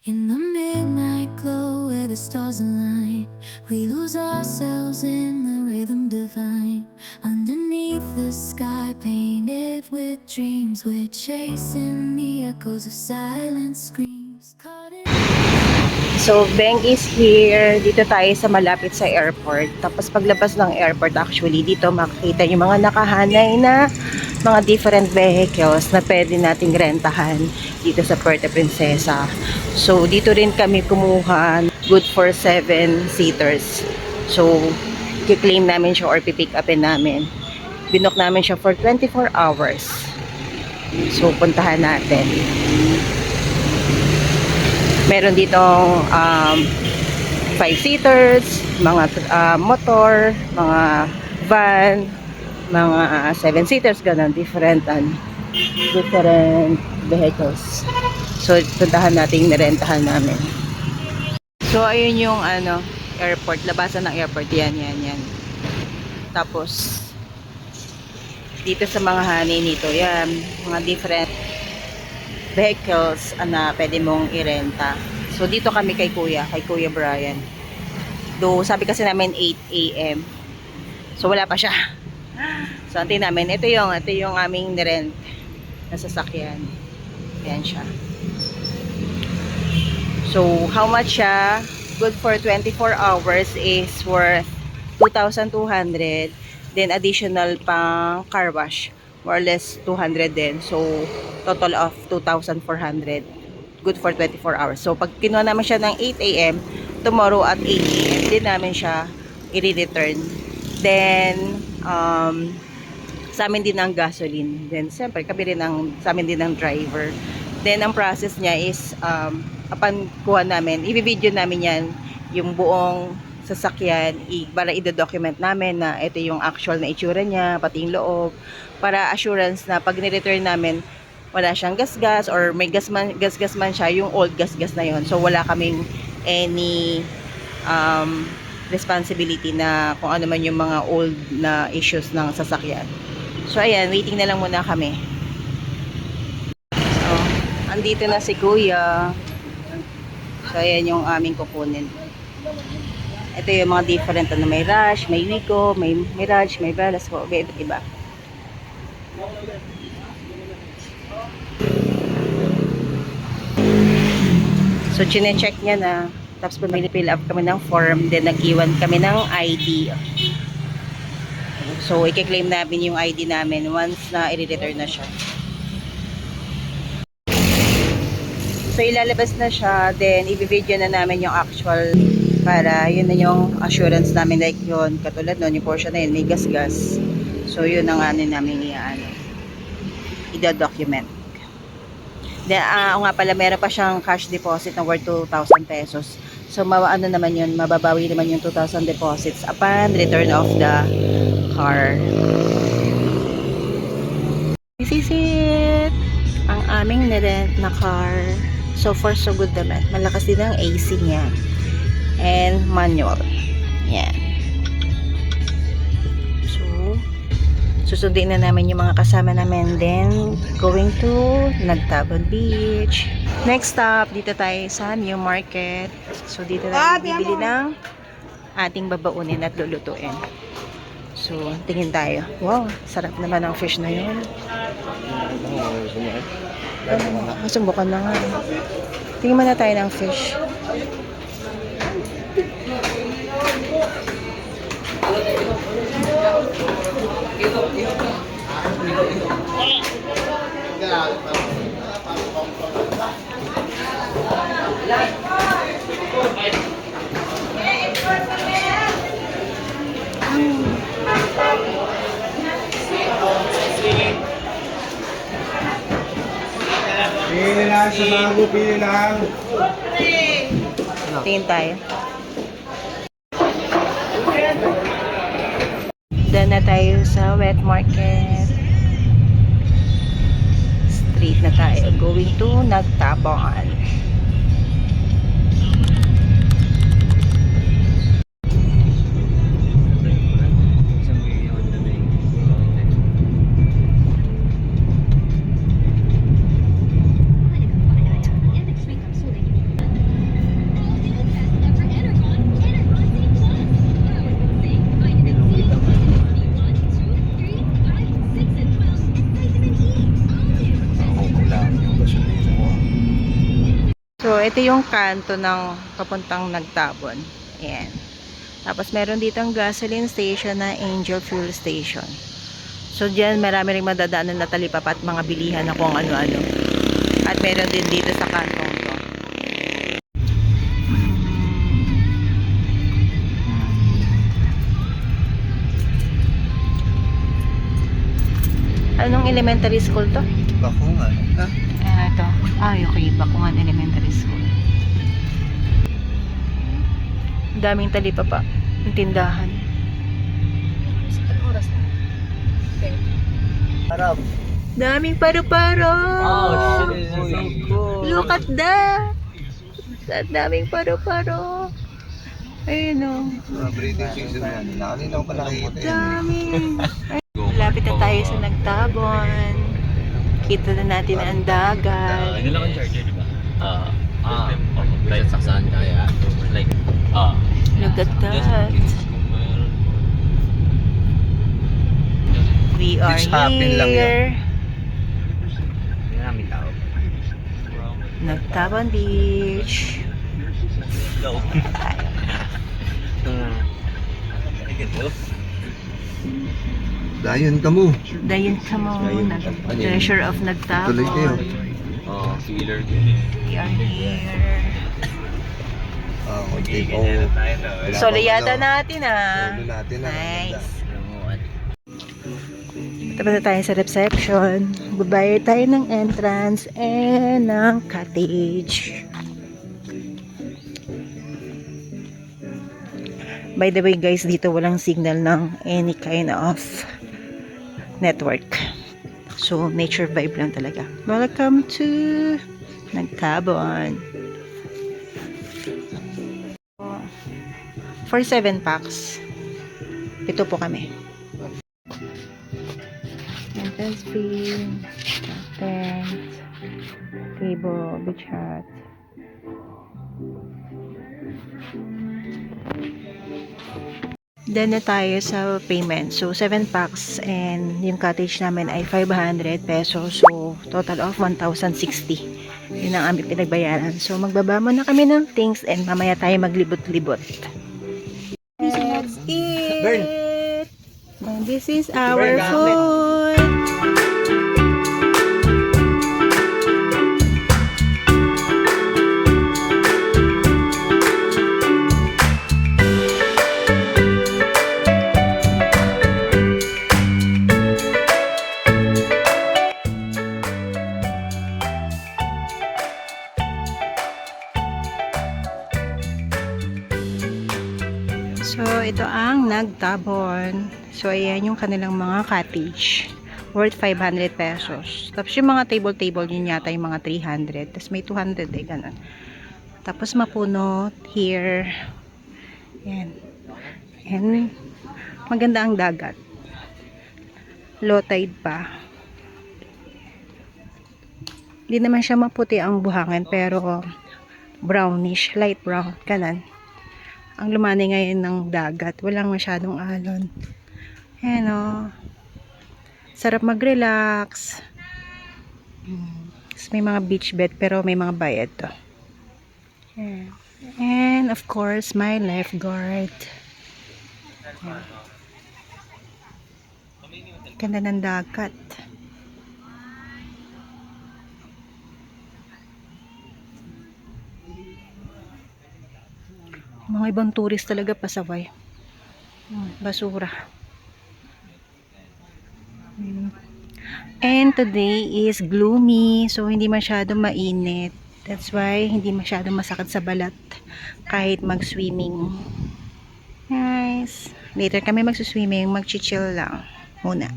In the midnight glow where the stars align, we lose ourselves in the rhythm divine. Underneath the sky painted with dreams, we're chasing the echoes of silent screams. Caught in So, Beng is here. Dito tayo sa malapit sa airport. Tapos paglabas ng airport, actually, dito makikita yung mga nakahanay na mga different vehicles na pwede nating rentahan dito sa Puerto Princesa. So, dito rin kami kumuha. Good for 7 seaters. So, kiklaim namin siya or pipick upin namin. Binook namin siya for 24 hours. So, puntahan natin. Meron ditong 5 seaters, mga motor, mga van, mga 7 seaters, ganun, different vehicles. So, puntahan natin, nirentahan namin. So, ayun yung airport, labasan ng airport, yan. Tapos, dito sa mga honey nito, yan, mga different vehicles na pwede mong irenta. So, dito kami kay Kuya Brian. Do sabi kasi namin 8 AM. So, wala pa siya. So, antin namin. Ito yung aming nirent na sasakyan. Ayan siya. So, how much siya? Good for 24 hours is worth 2,200. Then, additional pang car wash. More or less 200 din. So, total of 2,400. Good for 24 hours. So, pag kinuha naman siya ng 8 AM, tomorrow at 8 AM, din namin siya i-return. Then, sa amin din ang gasoline. Then, siyempre, sa amin din ang driver. Then, ang process niya is, upon kuha namin, i-video namin yan, yung buong sasakyan, para i-document namin na ito yung actual na itsura niya, pati yung loob, para assurance na pag ni-return namin, wala siyang gasgas or may gasgas man siya, yung old gasgas na yon. So, wala kaming any responsibility na kung ano man yung mga old na issues ng sasakyan. So, ayan, waiting na lang muna kami. So, andito na si Kuya. So, ayan yung aming kukunin. Ito yung mga different may Rush, may Wico, may Mirage, may Velasco, iba't iba. So, chine-check niya na. Tapos, pumili-fill up kami ng form. Then, nag-iwan kami ng ID. So, i-claim namin yung ID namin once na i-return na siya. So, ilalabas na siya. Then, i-video na namin yung actual para yun na yung assurance namin. Like yun, katulad nun, yung portion na yun, may gas-gas. So, yun ang namin i-document. Then, nga pala, meron pa siyang cash deposit na worth 2,000 pesos. So, naman yun, mababawi naman yung 2,000 deposits upon return of the car. This is it! Ang aming nirent na car. So far, so good naman. Malakas din ang AC niya. And manual. Yan. Susundin na namin yung mga kasama namin. Then, going to Nagtabon Beach. Next stop, dito tayo sa New Market. So, dito na bibili ng ating babaunin at lulutuin. So, tingin tayo. Wow, sarap naman ang fish na yun. Subukan na nga. Tingin muna tayo ng fish. Pili lang sa bago, pili lang. Tingin tayo. Doon na tayo sa wet market. Street na tayo. Going to Nagtabon. So, ito yung kanto ng papuntang Nagtabon. Ayan. Tapos, meron dito ang gasoline station na Angel Fuel Station. So, dyan marami rin madadaanan na talipapa at mga bilihan na kung ano-ano. At meron din dito sa kantong to. Anong elementary school to? Bakungan. Ito. Okay. Bakungan Elementary School. Daming talipapa. Ang tindahan. Harap. Daming paru-paro. Look at that. Ang daming paru-paro. Ayun o. Breeding season yan. Nakanina ko pa nakikita yan. Daming. Lapit na tayo sa Nagtabon. Kita na natin ang dagat. Ano lang ang charger, di ba? Like, saksaan kaya. Like, Look at that. We are Beach hopping lang here. Hindi namin tao. Nagtabon Beach. Dayon ka mo. Dayon ka mo. Treasure of Tuloy kayo. Nagtabon. Feeler. We are here. Konti ko. Solo yata natin Solo natin na. Nice. Tapos na tayo sa reception. Babayad tayo ng entrance and ng cottage. By the way guys, dito walang signal ng any kind of network. So, nature vibe lang talaga. Welcome to Nagtabon. For 7 packs. Ito po kami. Entrance fee, tent, table, beach hut. Then na tayo sa payment. So, 7 packs and yung cottage namin ay 500 pesos. So, total of 1,060. Yun ang aming pinagbayaran. So, magbaba muna kami ng things and mamaya tayo maglibot-libot. Let's eat! Burn. And this is our Burn, food! So, ito ang Nagtabon. So, ayan yung kanilang mga cottage. Worth 500 pesos. Tapos, yung mga table-table yun yata yung mga 300. Tapos, may 200 eh, ganun. Tapos, mapuno here. Ayan. And, maganda ang dagat. Low tide pa. Hindi naman siya maputi ang buhangin, pero brownish, light brown. Ganun. Ang lumanay ngayon ng dagat. Walang masyadong alon. Ayan o. Sarap mag-relax. May mga beach bed pero may mga bayad to. Ayan. And of course, my lifeguard. Ayan. Ganda ng dagat. Mga ibang tourist talaga pasaway. Basura. And today is gloomy, so hindi masyadong mainit. That's why hindi masyadong masakit sa balat kahit mag-swimming. Nice. Later kami mag-swimming, mag-chill lang muna.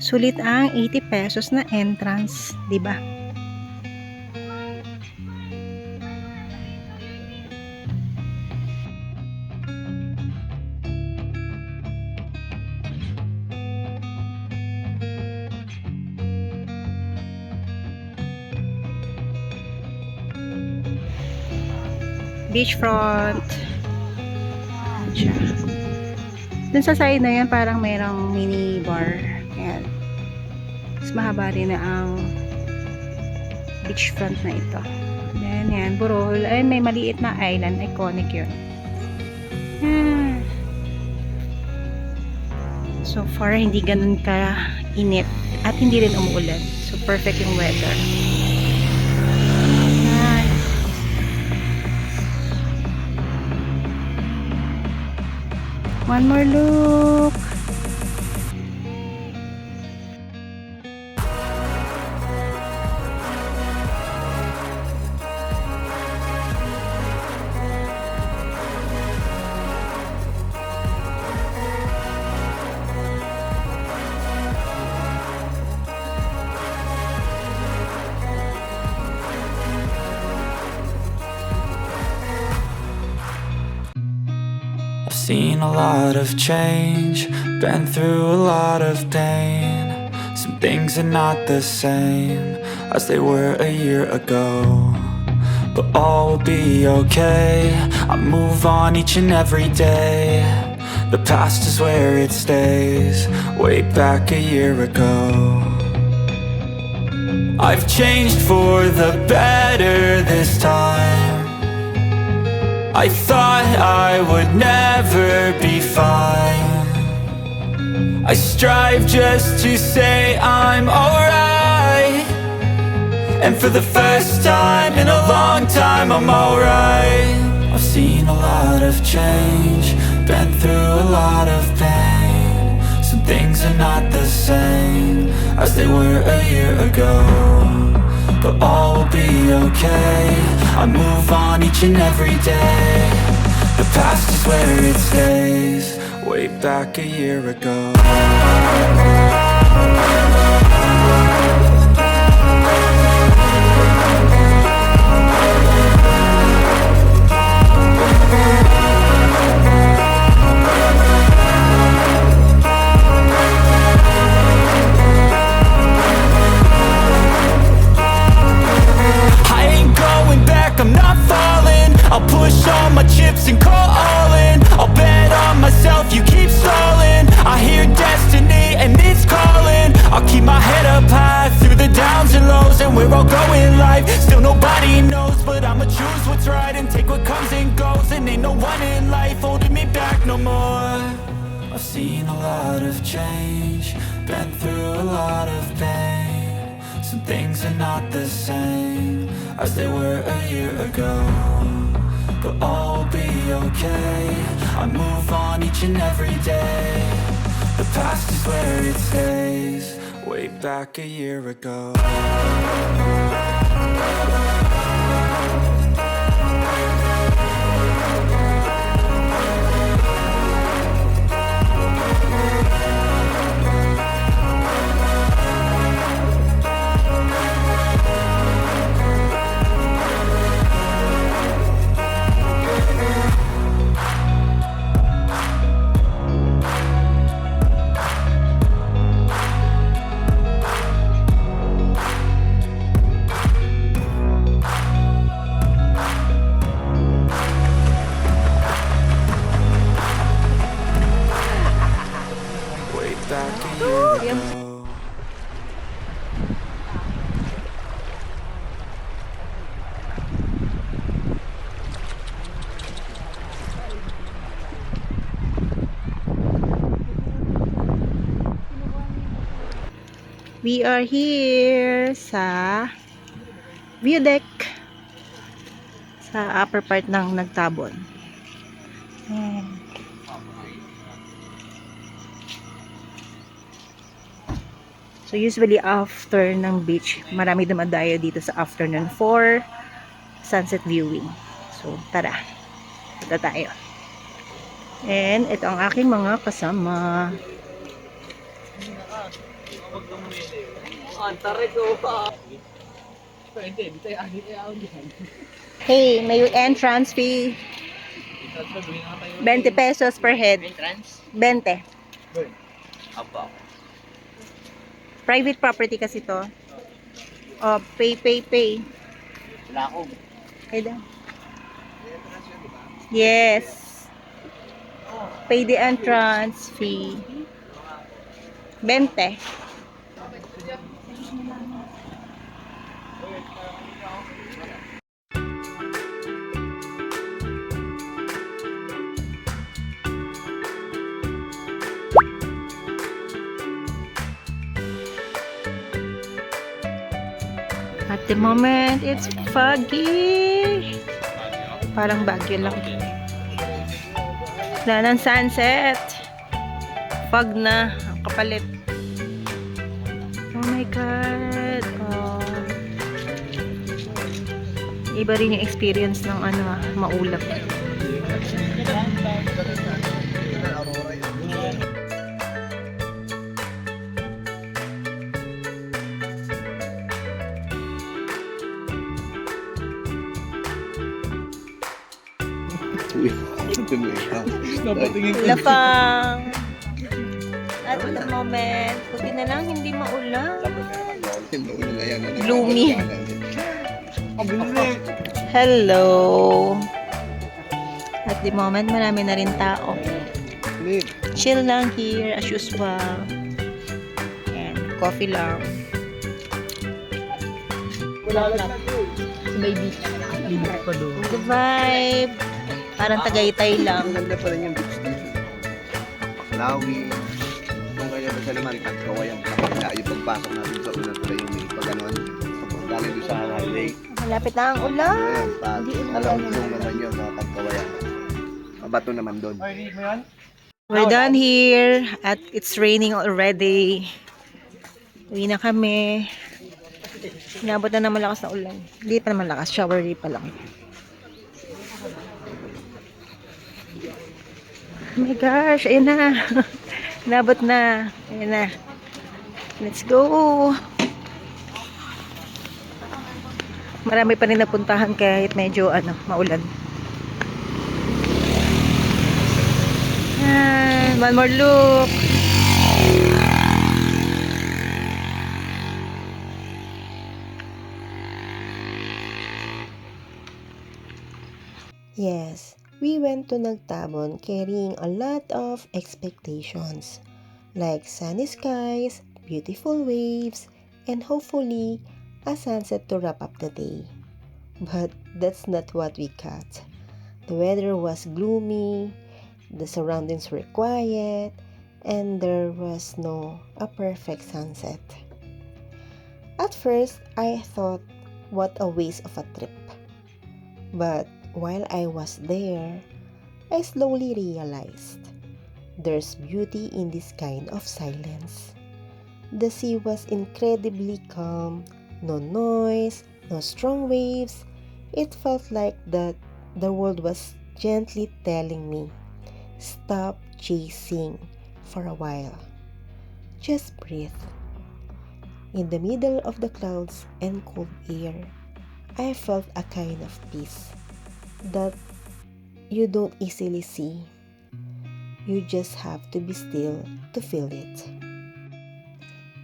Sulit ang 80 pesos na entrance, 'di ba? Beachfront. Dun sa side na yan, parang mayroong mini bar. Ayan. Mas mahaba rin na ang beachfront na ito. Yan, Burol. Ay, may maliit na island. Iconic yun. Yan. So far, hindi ganun ka init at hindi rin umuulan. So, perfect yung weather. Yan. One more look. I've seen a lot of change, been through a lot of pain. Some things are not the same as they were a year ago, but all will be okay. I move on each and every day. The past is where it stays, way back a year ago. I've changed for the better this time. I thought I would never be fine. I strive just to say I'm alright, and for the first time in a long time I'm alright. I've seen a lot of change, been through a lot of pain. Some things are not the same as they were a year ago, but all will be okay. I move on each and every day. The past is where it stays, way back a year ago. I'm not falling. I'll push all my chips and call all in. I'll bet on myself, you keep stalling. I hear destiny and it's calling. I'll keep my head up high through the downs and lows, and we're all going life. Still nobody knows, but I'ma choose what's right and take what comes and goes. And ain't no one in life holding me back no more. I've seen a lot of change, been through a lot of pain. Some things are not the same as they were a year ago, but all will be okay. I move on each and every day. The past is where it stays, way back a year ago. We are here sa view deck sa upper part ng Nagtabon. Ayan. So usually after ng beach, marami dumadayo dito sa afternoon for sunset viewing. So tara, punta tayo. And ito ang aking mga kasama. Hey, may entrance fee. 20 pesos per head. 20. Private property kasi to. Oh, pay. Wala ako. Hey, yes. Pay the entrance fee. 20. the moment, it's foggy. Parang Baguio lang. Wala ng sunset. Fog na. Ang kapalit. Oh my God. Oh. Iba rin yung experience ng maulap. Lapang. At the moment, buti na lang hindi maulan. Gloomy. Hello. At the moment, marami na rin tao. Chill lang here as usual. And coffee lang. The vibe. Parang Tagaytay lang. Ang ganda pa rin yung beach dito. Lawi. Kung kaya ba sa liman, kawayan. Kaya yung pagpasok natin sa unang tulay yung may pag-anuan. Galing doon sa highway. Malapit na ang ulan. Ayan, pag Hindi ulan. alam mo naman yun, mga pagkawayan. Mabato naman doon. We're done here at it's raining already. Uwi na kami. Inabot na naman lakas na ulan. Hindi pa naman lakas, showery pa lang. Oh my gosh, ayun na. Inabot na. Ayun na. Let's go. Marami pa rin napuntahan kahit medyo maulan. Yan, one more look. Yes, we went to Nagtabon carrying a lot of expectations, like sunny skies, beautiful waves, and hopefully a sunset to wrap up the day. But that's not what we got. The weather was gloomy, the surroundings were quiet, and there was a perfect sunset. At first, I thought, what a waste of a trip. But while I was there, I slowly realized there's beauty in this kind of silence. The sea was incredibly calm, no noise, no strong waves. It felt like that the world was gently telling me, stop chasing for a while. Just breathe. In the middle of the clouds and cold air, I felt a kind of peace that you don't easily see. You just have to be still to feel it.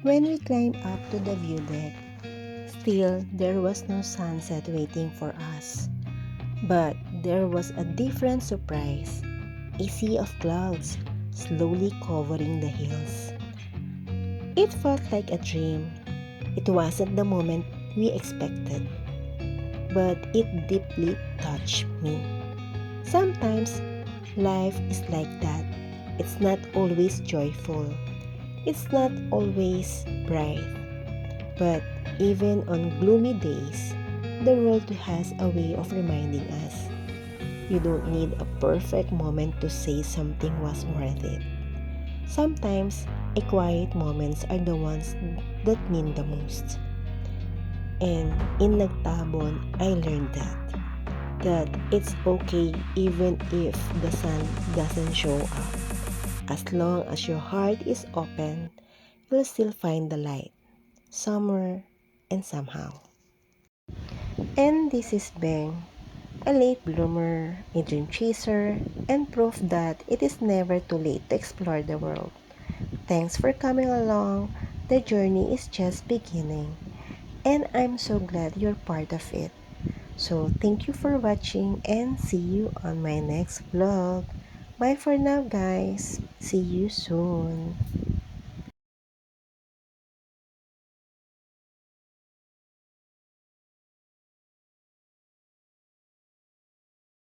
When we climbed up to the view deck, still there was no sunset waiting for us. But there was a different surprise, a sea of clouds slowly covering the hills. It felt like a dream. It wasn't the moment we expected, but it deeply touched me. Sometimes life is like that. It's not always joyful. It's not always bright. But even on gloomy days, the world has a way of reminding us. You don't need a perfect moment to say something was worth it. Sometimes, quiet moments are the ones that mean the most. And in Nagtabon, I learned that it's okay even if the sun doesn't show up. As long as your heart is open, you'll still find the light, somewhere and somehow. And this is Beng, a late bloomer, a dream chaser, and proof that it is never too late to explore the world. Thanks for coming along. The journey is just beginning. And I'm so glad you're part of it. So thank you for watching and see you on my next vlog. Bye for now, guys. See you soon.